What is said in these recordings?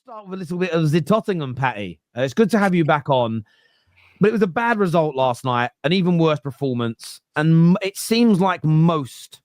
Start with a little bit of the Tottenham, Patty. It's good to have you back on, but it was a bad result last night, an even worse performance, and it seems like most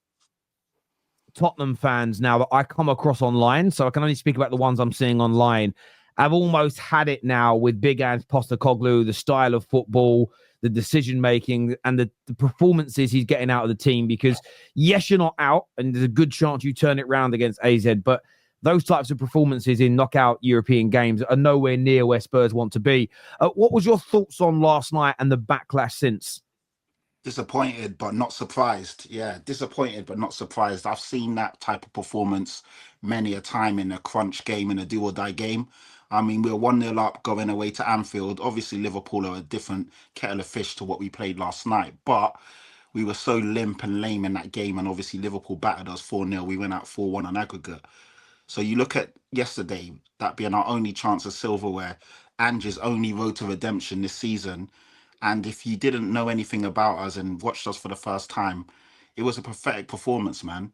Tottenham fans now that I come across online, so I can only speak about the ones I'm seeing online, I've almost had it now with Big Ange Postecoglou, the style of football, the decision-making, and the performances he's getting out of the team, because yes, you're not out, and there's a good chance you turn it round against AZ, but those types of performances in knockout European games are nowhere near where Spurs want to be. What was your thoughts on last night and the backlash since? Disappointed, but not surprised. Yeah, disappointed, but not surprised. I've seen that type of performance many a time in a crunch game, in a do-or-die game. I mean, we were 1-0 up going away to Anfield. Obviously, Liverpool are a different kettle of fish to what we played last night, but we were so limp and lame in that game, and obviously Liverpool battered us 4-0. We went out 4-1 on aggregate. So you look at yesterday, that being our only chance of silverware, Ange's only road to redemption this season. And if you didn't know anything about us and watched us for the first time, it was a pathetic performance, man.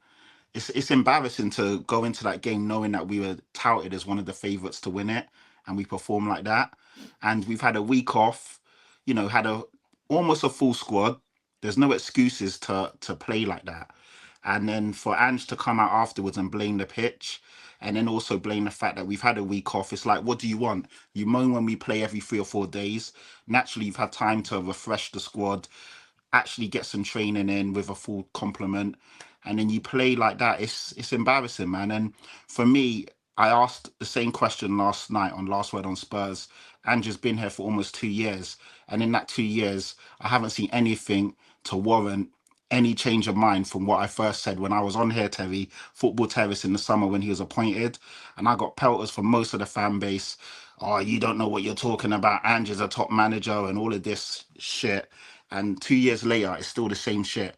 It's embarrassing to go into that game knowing that we were touted as one of the favourites to win it, and we performed like that. And we've had a week off, had almost a full squad. There's no excuses to play like that. And then for Ange to come out afterwards and blame the pitch, and then also blame the fact that we've had a week off. It's like, what do you want? You moan when we play every 3 or 4 days. Naturally, you've had time to refresh the squad, actually get some training in with a full complement, and then you play like that. It's embarrassing, man. And for me, I asked the same question last night on Last Word on Spurs. Ange's been here for almost 2 years, and in that 2 years, I haven't seen anything to warrant any change of mind from what I first said when I was on here, Terry, Football Terrace in the summer when he was appointed. And I got pelters from most of the fan base. Oh, you don't know what you're talking about. Ange is a top manager and all of this shit. And 2 years later, it's still the same shit.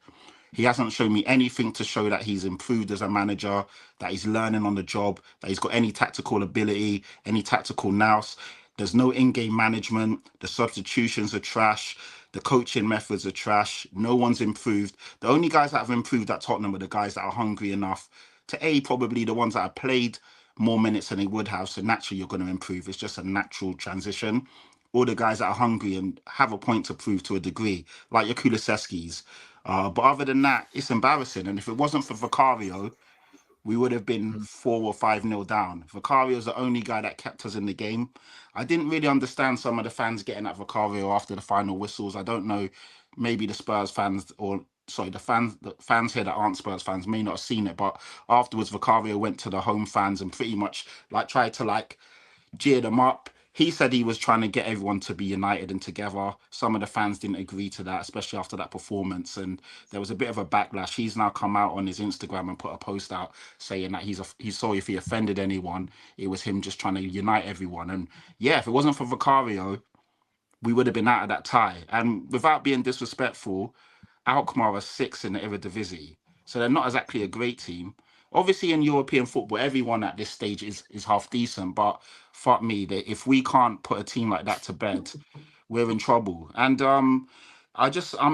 He hasn't shown me anything to show that he's improved as a manager, that he's learning on the job, that he's got any tactical ability, any tactical nous. There's no in-game management. The substitutions are trash. The coaching methods are trash. No one's improved. The only guys that have improved at Tottenham are the guys that are hungry enough to probably the ones that have played more minutes than they would have. So naturally, you're going to improve. It's just a natural transition. All the guys that are hungry and have a point to prove to a degree, like your Kulusevskis. But other than that, it's embarrassing. And if it wasn't for Vicario, we would have been 4 or 5-0 down. Vicario's the only guy that kept us in the game. I didn't really understand some of the fans getting at Vicario after the final whistles. I don't know, maybe the Spurs fans, or sorry, the fans here that aren't Spurs fans may not have seen it, but afterwards Vicario went to the home fans and pretty much tried to jeer them up. He said he was trying to get everyone to be united and together. Some of the fans didn't agree to that, especially after that performance. And there was a bit of a backlash. He's now come out on his Instagram and put a post out saying that he's sorry if he offended anyone. It was him just trying to unite everyone. And yeah, if it wasn't for Vicario, we would have been out of that tie. And without being disrespectful, Alkmaar are 6th in the Eredivisie. So they're not exactly a great team. Obviously, in European football, everyone at this stage is half decent. But fuck me, if we can't put a team like that to bed, we're in trouble. And I'm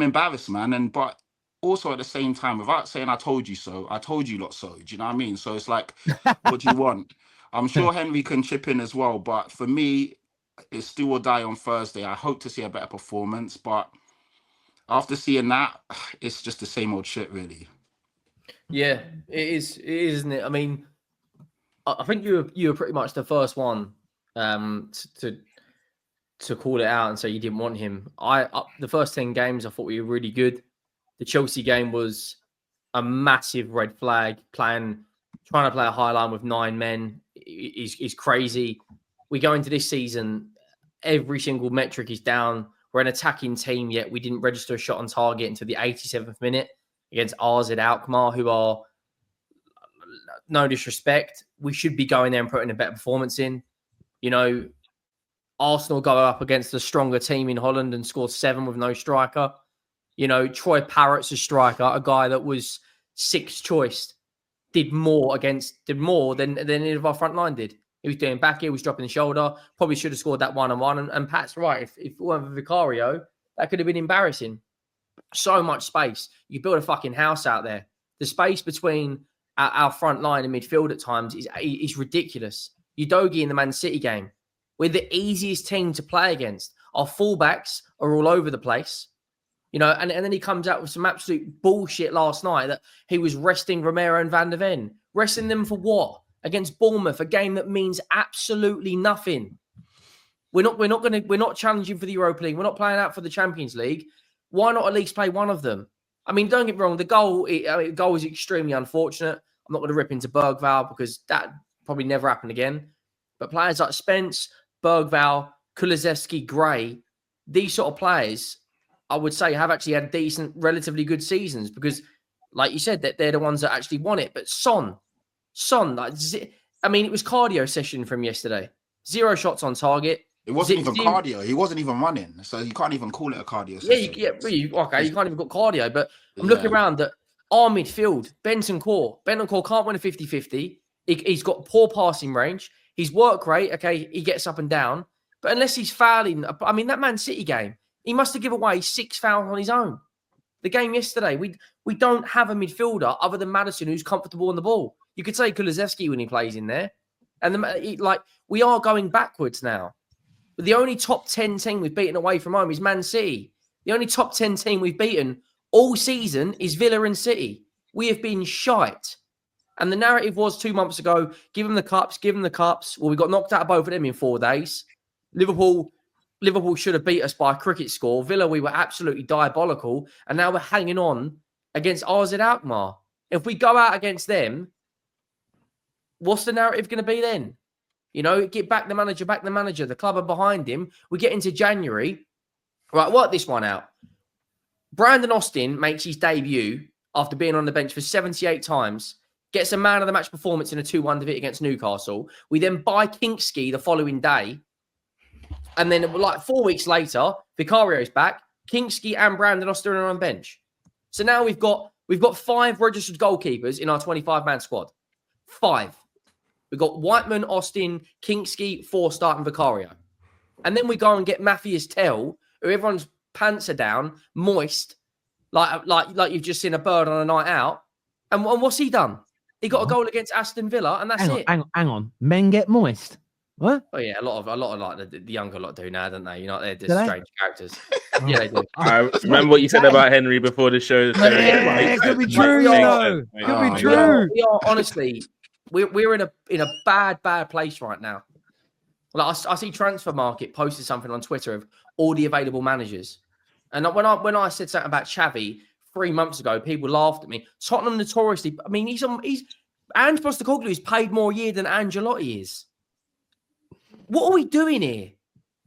embarrassed, man. But also at the same time, without saying I told you so, I told you lot so. Do you know what I mean? So it's like, what do you want? I'm sure Henry can chip in as well. But for me, it's do or die on Thursday. I hope to see a better performance. But after seeing that, it's just the same old shit, really. Yeah, it is, isn't it? I mean, I think you were pretty much the first one to call it out and say you didn't want him. The first 10 games I thought we were really good. The Chelsea game was a massive red flag. Trying to play a high line with 9 men is crazy. We go into this season, every single metric is down. We're an attacking team, yet we didn't register a shot on target until the 87th minute against AZ Alkmaar, who are, no disrespect, we should be going there and putting a better performance in. Arsenal go up against a stronger team in Holland and score 7 with no striker. Troy Parrott's a striker, a guy that was 6th choice, did more than any of our front line did. He was doing back, he was dropping the shoulder, probably should have scored that 1-on-1. And Pat's right, if it weren't for Vicario, that could have been embarrassing. So much space. You build a fucking house out there. The space between our front line and midfield at times is ridiculous. Udogie in the Man City game. We're the easiest team to play against. Our fullbacks are all over the place. You know, and then he comes out with some absolute bullshit last night that he was resting Romero and Van der Ven. Resting them for what? Against Bournemouth, a game that means absolutely nothing. We're not challenging for the Europa League. We're not playing out for the Champions League. Why not at least play one of them? I mean, don't get me wrong. The goal is extremely unfortunate. I'm not going to rip into Bergvall because that probably never happened again. But players like Spence, Bergvall, Kulusevski, Gray, these sort of players, I would say, have actually had decent, relatively good seasons because, like you said, that they're the ones that actually won it. But Son, I mean, it was cardio session from yesterday. 0 shots on target. It wasn't even cardio. He wasn't even running, so you can't even call it a cardio session. You can't even got cardio. But I'm looking around at our midfield. Bentancur can't win a 50-50. He's got poor passing range. His work rate, okay, he gets up and down. But unless he's fouling, I mean, that Man City game, he must have given away 6 fouls on his own. The game yesterday, we don't have a midfielder other than Maddison who's comfortable on the ball. You could say Kulusevski when he plays in there. And we are going backwards now. But the only top 10 team we've beaten away from home is Man City. The only top 10 team we've beaten all season is Villa and City. We have been shite. And the narrative was 2 months ago, give them the cups. Well, we got knocked out of both of them in 4 days. Liverpool should have beat us by a cricket score. Villa, we were absolutely diabolical. And now we're hanging on against AZ Alkmaar. If we go out against them, what's the narrative going to be then? You know, get back the manager. The club are behind him. We get into January. Right, work this one out. Brandon Austin makes his debut after being on the bench for 78 times, gets a man of the match performance in a 2-1 defeat against Newcastle. We then buy Kingsky the following day. And then like 4 weeks later, Vicario's back. Kingsky and Brandon Austin are on the bench. So now we've got 5 registered goalkeepers in our 25-man squad. 5. We've got Whiteman, Austin, Kingsky, Forster, and Vicario. And then we go and get Matthias Tell, who everyone's pants are down, moist, like you've just seen a bird on a night out. And what's he done? He got a goal against Aston Villa, and that's it. Hang on. Men get moist. What? Oh yeah, a lot of like the younger lot do now, don't they? You know, they're just strange characters. Yeah, they do. I remember what you said about Henry before the show. It could be true, you know. Could be true. We are honestly, we're in a bad place right now. Like I see Transfer Market posted something on Twitter of all the available managers, and when I said something about Xavi 3 months ago, people laughed at me. Tottenham notoriously, I mean, he's Ange Postecoglou is paid more a year than Angelotti is. What are we doing here?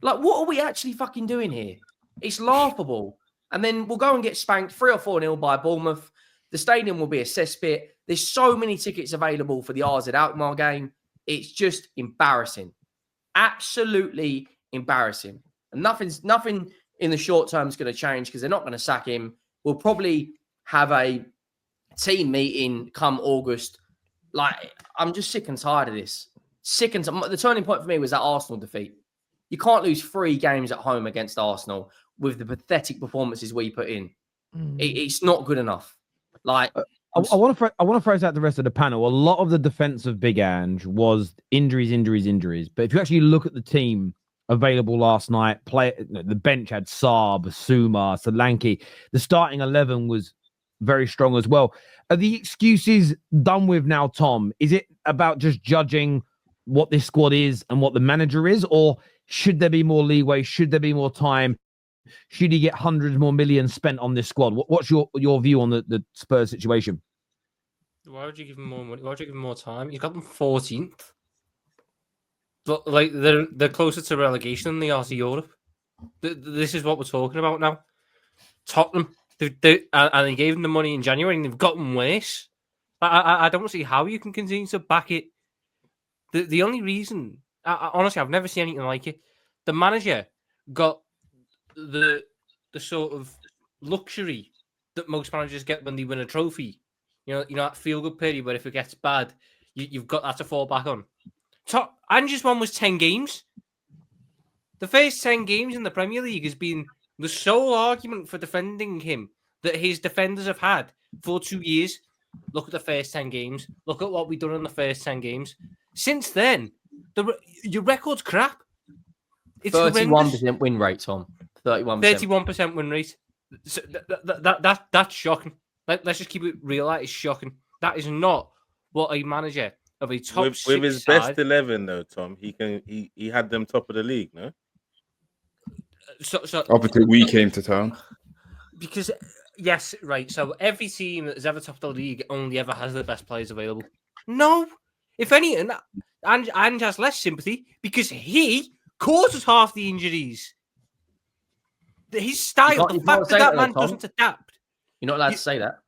Like, what are we actually fucking doing here? It's laughable. And then we'll go and get spanked 3 or 4-0 by Bournemouth. The stadium will be a cesspit. There's so many tickets available for the AZ Alkmaar game. It's just embarrassing. Absolutely embarrassing. And nothing in the short term is going to change because they're not going to sack him. We'll probably have a team meeting come August. Like, I'm just sick and tired of this. The turning point for me was that Arsenal defeat. You can't lose 3 games at home against Arsenal with the pathetic performances we put in. It's not good enough. Like, I want to phrase out the rest of the panel. A lot of the defense of Big Ange was injuries. But if you actually look at the team available last night, the bench had Saab, Suma, Solanke. The starting 11 was very strong as well. Are the excuses done with now, Tom? Is it about just judging what this squad is and what the manager is, or should there be more leeway? Should there be more time? Should he get hundreds more millions spent on this squad? What's your view on the Spurs situation? Why would you give him more money? Why would you give him more time? He's got them 14th, but like they're closer to relegation than they are to Europe. This is what we're talking about now. Tottenham, and he gave them the money in January, and they've gotten worse. I don't see how you can continue to back it. The only reason, honestly, I've never seen anything like it. The manager got the sort of luxury that most managers get when they win a trophy. You know that feel-good period where if it gets bad, you've got that to fall back on. Ange's one was 10 games. The first 10 games in the Premier League has been the sole argument for defending him that his defenders have had for 2 years. Look at the first 10 games. Look at what we've done in the first 10 games. Since then, Your record's crap. It's 31% win rate, Tom. 31%. 31% win rate. So that's shocking. Let's just keep it real. That is shocking. That is not what a manager of a top six with his side. best 11 though, Tom. He had them top of the league, no? So Up until we came to town. because yes, right. So every team that has ever topped the league only ever has the best players available. No, if anything, Ange has less sympathy because he causes half the injuries. His style, the fact that man doesn't adapt. You're not allowed to say that.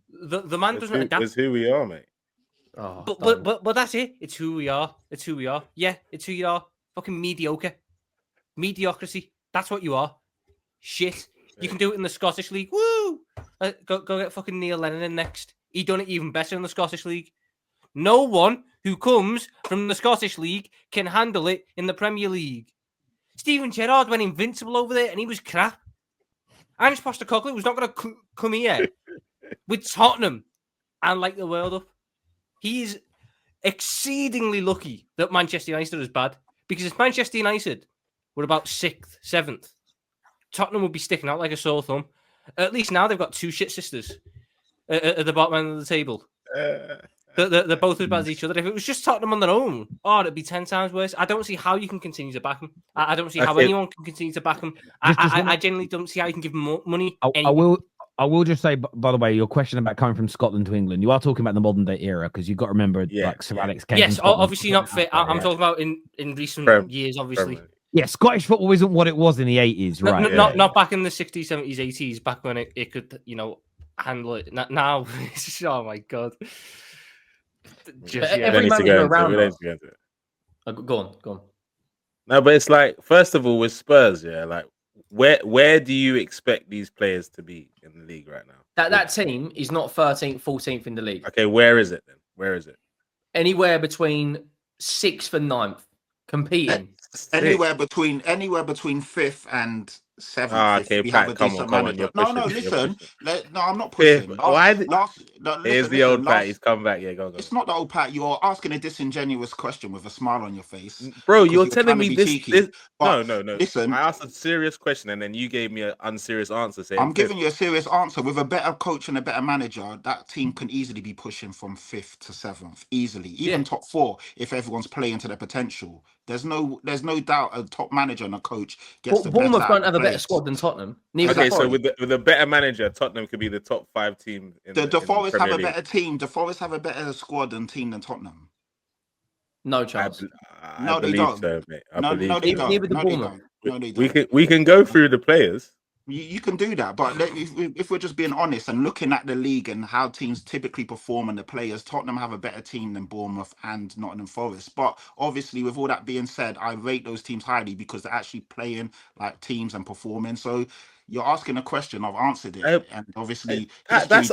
The man doesn't adapt. It's who we are, mate. Oh, But that's it. It's who we are. It's who we are. Yeah, it's who you are. Fucking mediocre. Mediocrity. That's what you are. Shit. You can do it in the Scottish League. Woo! Go get fucking Neil Lennon in next. He done it even better in the Scottish League. No one who comes from the Scottish League can handle it in the Premier League. Steven Gerrard went invincible over there and he was crap. Ange Postecoglou was not going to come here with Tottenham and light the world up. He is exceedingly lucky that Manchester United is bad because if Manchester United were about 6th, 7th, Tottenham would be sticking out like a sore thumb. At least now they've got two shit sisters at the bottom end of the table. They're both as bad as each other. If it was just Tottenham on their own, it'd be 10 times worse. I don't see how you can continue to back them. I don't see how anyone can continue to back them. I genuinely don't see how you can give them more money. I will just say, by the way, your question about coming from Scotland to England, you are talking about the modern day era because you've got to remember, like Sir Alex came. Yes, obviously not fit. I'm talking about in recent years, obviously. Yeah, Scottish football isn't what it was in the 80s, right? Not back in the 60s, 70s, 80s, back when it could, handle it. Now, oh my God. Every manager around. Go on. No, but it's like, first of all, with Spurs, like, where do you expect these players to be in the league right now? That team is not 13th, 14th in the league. Okay, where is it then? Where is it? Anywhere between 6th and 9th, competing. Anywhere between 5th and 7th. Okay, we Pat, have a come decent on. manager. No, listen. No, I'm not pushing. Here's the old Pat. He's come back. Yeah, go. It's not the old Pat. You're asking a disingenuous question with a smile on your face. Bro, you're telling me this. No. Listen. I asked a serious question and then you gave me an unserious answer. I'm giving you a serious answer. With a better coach and a better manager, that team can easily be pushing from 5th to 7th. Easily. Even top 4 if everyone's playing to their potential. There's no doubt a top manager and a coach gets the best. Bournemouth don't have a better squad than Tottenham. Okay, so with a better manager, Tottenham could be the top 5 team. The Forest have a better team. The Forest have a better squad and team than Tottenham. No chance. No, they don't. So, mate. No, they don't. We can go through the players. You can do that, but if we're just being honest and looking at the league and how teams typically perform and the players, Tottenham have a better team than Bournemouth and Nottingham Forest. But obviously, with all that being said, I rate those teams highly because they're actually playing like teams and performing. So you're asking a question, I've answered it, and obviously that's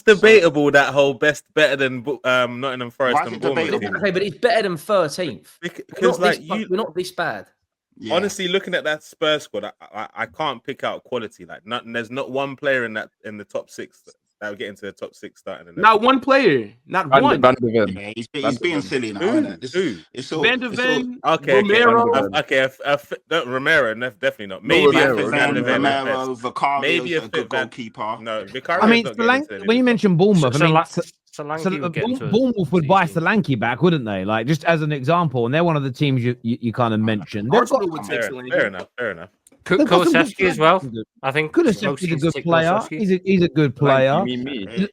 debatable. That whole better than Nottingham Forest and Bournemouth. Okay, but it's better than 13th. Because we're not this bad. Yeah. Honestly, looking at that Spurs squad, I can't pick out quality. Like, there's not one player in the top 6 that will get into the top 6 starting. Not one player, not one. Van de Ven. Yeah, he's being silly now. Who? Van de Ven, Okay, Romero. Don't Romero, definitely not. Maybe a fit Van de Ven. Romero, Vicario, maybe a good goalkeeper. No, Vicario. I mean, when you mentioned Bournemouth, Solanke would buy Solanke back, wouldn't they? Like, just as an example, and they're one of the teams you kind of mentioned. Arsenal would take Solanke. Fair enough. Kulusevski as well. I think Kulusevski's a good player. He's a good player. You mean me?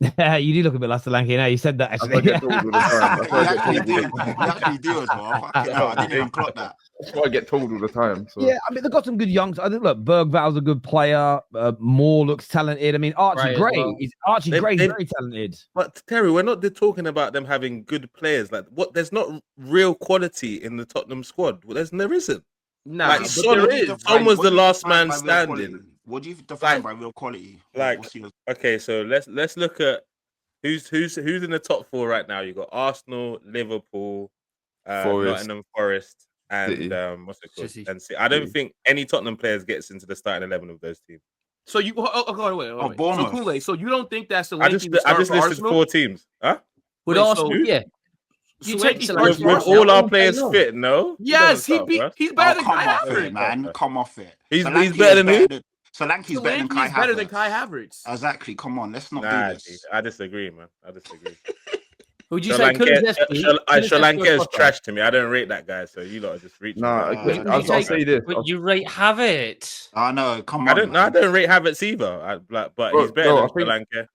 You do look a bit like Solanke now. You said that actually. I get told all the time. You actually do as well. I didn't even clock that. That's why I get told all the time. So. Yeah, I mean, they've got some good youngs. I think, look, Bergval's a good player. Moore looks talented. I mean, Archie Gray. Well. Archie Gray's very talented. But Terry, we're not talking about them having good players. Like, what? There's not real quality in the Tottenham squad. Well, there isn't. Nah, like, Son was the last man standing. What do you define by real quality? Okay, so let's look at who's in the top 4 right now. You got Arsenal, Liverpool, Nottingham Forest, and what's it called? City. And I don't think any Tottenham players gets into the starting 11 of those teams. So you wait. Bournemouth. So Kool-Aid, so you don't think that's the I just listed 4 teams, huh? Arsenal, yeah. You take Solanke with all our players fit, no? Yes, he's better than come Kai off it, Havertz. man. Come off it. He's Solanke better is than who? Solanke's better than Kai Solanke is better than Havertz. Kai Havertz. Exactly. Come on, let's not do Nah, this. I disagree, man. I disagree. Would you say Sri Lanka is Trossard? trash to me. I don't rate that guy, so you lot are just reaching. Nah, Would I'll you say this. But you rate Havertz. I know. Come I on. don't rate Havertz either. But he's better than Sri Lanka.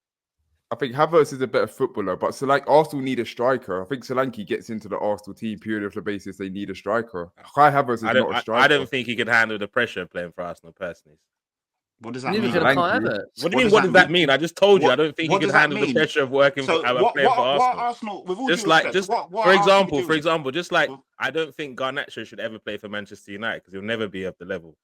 I think Havertz is a better footballer, but Arsenal need a striker. I think Solanke gets into the Arsenal team purely off the basis they need a striker. Kai Havertz is not a striker. I don't think he could handle the pressure playing for Arsenal personally. What does that Neither mean? could Kai Havertz. What do you mean? What does that mean? I just told you. I don't think he what can does that handle the mean? pressure of working So playing for Arsenal. Arsenal with all Just due like, respect, what for Arsenal example, doing? I don't think Garnacho should ever play for Manchester United because he'll never be of the level.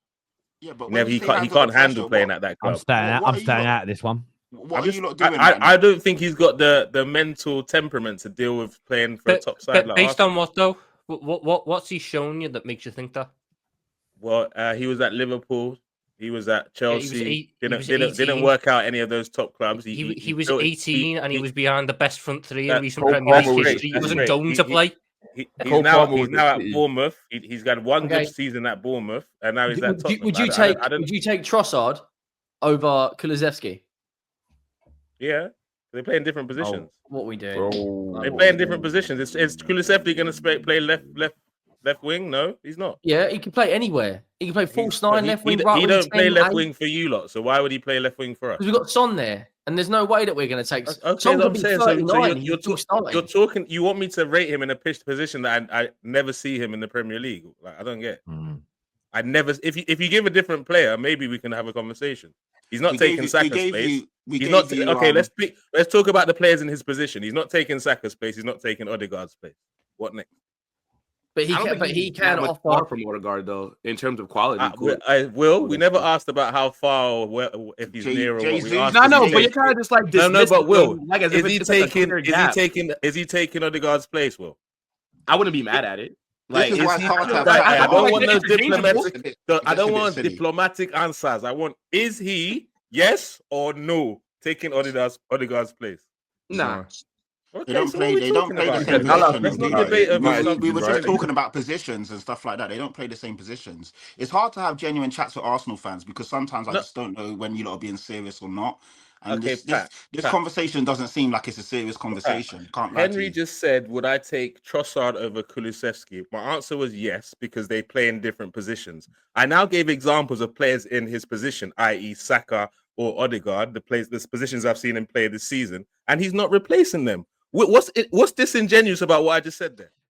Yeah, but He can't handle playing at that club. I'm staying out of this one. What are you lot doing? I don't think he's got the mental temperament to deal with playing for a top side like based Arsenal. on what though? What's he shown you that makes you think that? Well, he was at Liverpool. He was at Chelsea. Didn't work out any of those top clubs. He was 18 and he was behind the best front three in recent Cole Premier Palmer League was history. He that's wasn't great. going to play. He's Cole now Palmer was at City. Bournemouth. He's got one Okay. good season at Bournemouth, and now he's at Tottenham. Would you take Trossard over Kulusevski? Yeah, they play in different positions. What we doing? Oh. They play in different positions. Is Kulusevski going to play left wing? No, he's not. Yeah, he can play anywhere. He can play false nine, left wing, right He wing. don't play 10, left 8. wing for you lot. So why would he play left wing for us? Because we've got Son there, and there's no way that we're going to take. Okay, Son that's could what I'm be saying. 39 So and he's still starting. you're talking. You want me to rate him in a position that I never see him in the Premier League? Like I don't get. I never. If you give a different player, maybe we can have a conversation. He's not taking Saka's place. He's not. Okay, let's talk about the players in his position. He's not taking Saka's place. He's not taking Odegaard's place. What next? But he can far offer. from Odegaard though in terms of quality. We never asked about how far or if he's near or what. We asked. No, but you're kind of just like No, but Will, like as is if he it's like a clear gap. is he taking Odegaard's place? Will, I wouldn't be mad at it. Like, This is why it's hard to have I Saka. don't want those interchangeable. diplomatic. I don't want diplomatic answers. I want: is he yes or no taking Odegaard's place? Nah. Okay, They don't so play. what are They we don't talking play the about? same Let's positions. not debate about We were just right? talking about positions and stuff like that. They don't play the same positions. It's hard to have genuine chats with Arsenal fans because sometimes I just don't know when you lot are being serious or not. And Okay, this conversation doesn't seem like it's a serious conversation. Can't lie to Henry you. just said, would I take Trossard over Kulusevski? My answer was yes, because they play in different positions. I now gave examples of players in his position, i.e. Saka or Odegaard, the positions I've seen him play this season, and he's not replacing them. What's disingenuous about what I just said there?